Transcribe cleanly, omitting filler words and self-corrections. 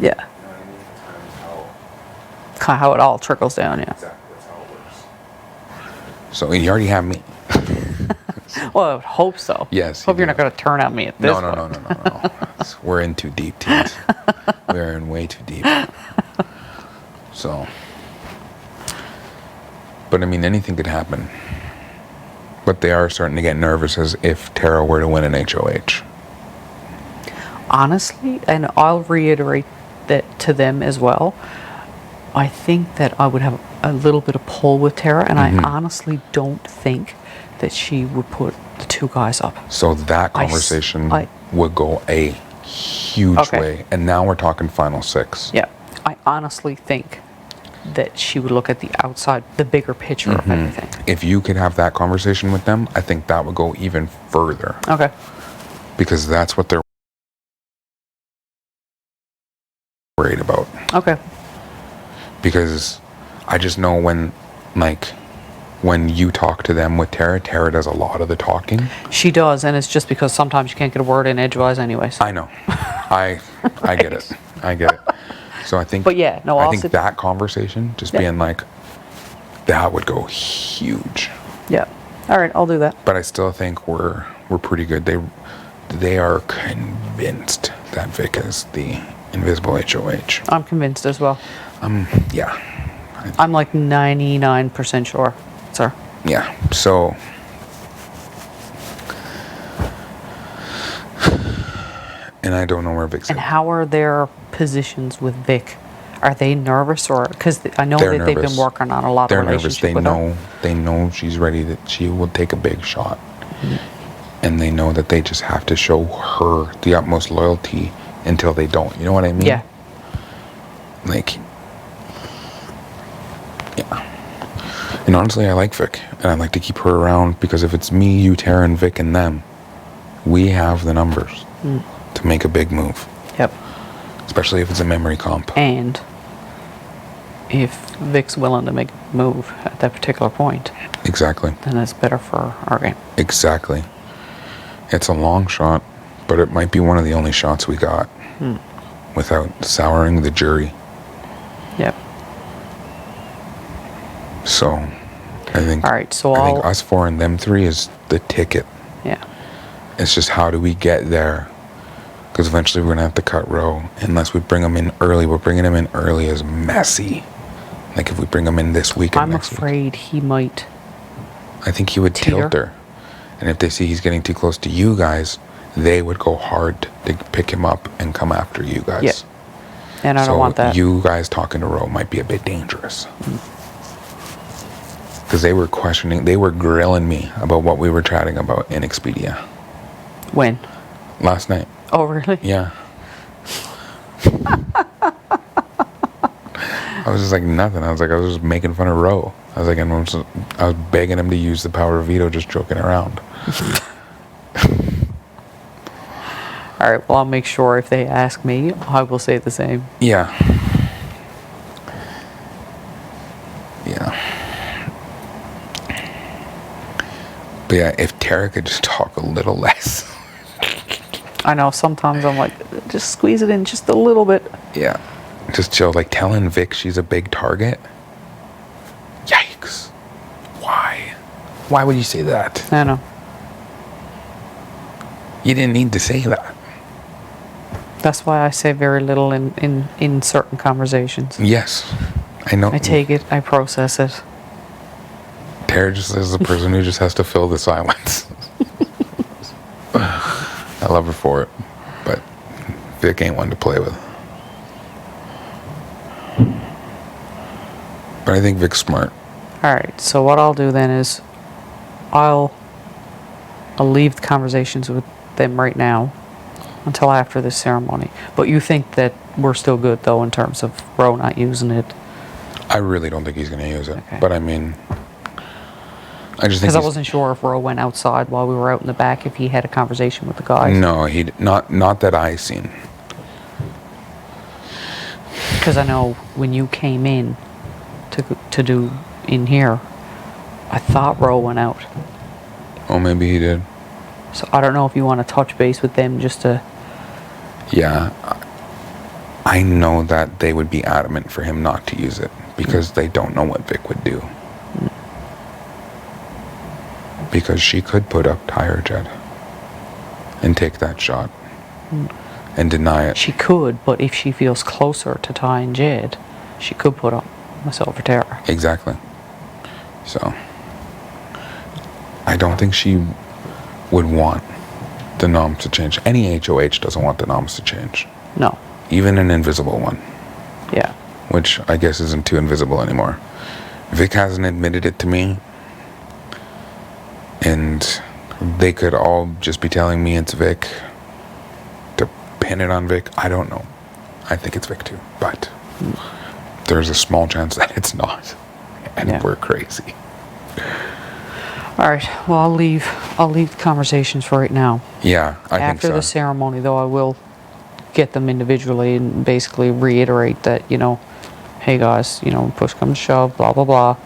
Yeah. You know what I mean? Times Kind of how it all trickles down, yeah. exactly, that's how it works. So you already have me. Well, I would hope so. Yes. Hope you're not going to turn on me at this No. point. We're in too deep, teens. We're in way too deep. So, but I mean, anything could happen. But they are starting to get nervous as if Tera were to win an HOH. Honestly, and I'll reiterate that to them as well, I think that I would have a little bit of pull with Tera, and I honestly don't think that she would put the two guys up. So that conversation would go a huge way. And now we're talking final six. Yeah. I honestly think that she would look at the outside, the bigger picture of everything. If you could have that conversation with them, I think that would go even further. Okay. Because that's what they're worried about. Okay. Because I just know when you talk to them with Tera, Tera does a lot of the talking. She does, and it's just because sometimes you can't get a word in edgewise anyways. I know. I get it. I get it. So I think, but yeah, no, I think that conversation, just being like, that would go huge. Yeah. All right, I'll do that. But I still think we're pretty good. They are convinced that Vic is the invisible HOH. I'm convinced as well. Yeah. I'm like 99% sure, sir. Yeah. So. And I don't know where Vic's And at. how are their positions with Vic? Are they nervous, or because I know that they've been working on a lot of relationship with her. They know she's ready, that she will take a big shot. And they know that they just have to show her the utmost loyalty until they don't. You know what I mean? Yeah. Like, yeah. And honestly, I like Vic, and I'd like to keep her around because if it's me, you, Tera, and Vic, and them, we have the numbers to make a big move. Yep. Especially if it's a memory comp. And if Vic's willing to make a move at that particular point, Exactly. then that's better for our game. Exactly. It's a long shot, but it might be one of the only shots we got without souring the jury. Yep. So, I think. All right, so I think us four and them three is the ticket. Yeah. It's just how do we get there? Because eventually we're gonna have to cut Roe. Unless we bring them in early. We're bringing him in early is messy. Like if we bring him in this week. I'm afraid he might. I think he would tilt her. And if they see he's getting too close to you guys, they would go hard to pick him up and come after you guys. Yeah. And I don't want that. You guys talking to Roe might be a bit dangerous. Because they were grilling me about what we were chatting about in Expedia. When? Last night. Oh, really? Yeah. I was just like, nothing. I was just making fun of Roe. I was like, I was begging him to use the power of veto, just joking around. All right, well, I'll make sure if they ask me, I will say the same. Yeah. Yeah. But yeah, if Tera could just talk a little less. I know, sometimes I'm like, just squeeze it in just a little bit. Yeah. Just chill. Like telling Vic she's a big target. Yikes. Why? Why would you say that? I know. You didn't need to say that. That's why I say very little in certain conversations. Yes. I know. I take it, I process it. Tera just is the person who just has to fill the silence. I love her for it. But Vic ain't one to play with. But I think Vic's smart. Alright, so what I'll do then is I'll leave the conversations with them right now until after this ceremony. But you think that we're still good though in terms of Roe not using it? I really don't think he's going to use it. Okay. But I mean, I just think because I wasn't sure if Roe went outside while we were out in the back, if he had a conversation with the guys. No, he not that I seen. Because I know when you came in to do in here, I thought Roe went out. Oh, maybe he did. So I don't know if you want to touch base with them just to... Yeah. I know that they would be adamant for him not to use it because they don't know what Vic would do. Because she could put up Tyre Jed and take that shot and deny it. She could, but if she feels closer to Ty and Jed, she could put up myself or Tara. Exactly. So, I don't think she would want the noms to change. Any HOH doesn't want the noms to change. No. Even an invisible one. Yeah. Which I guess isn't too invisible anymore. Vic hasn't admitted it to me. And they could all just be telling me it's Vic. To pin it on Vic, I don't know. I think it's Vic too. But there's a small chance that it's not. And Yeah. we're crazy. All right. Well, I'll leave the conversations for right now. Yeah, I think After so. the ceremony, though, I will get them individually and basically reiterate that, hey guys, push comes to shove, blah, blah, blah.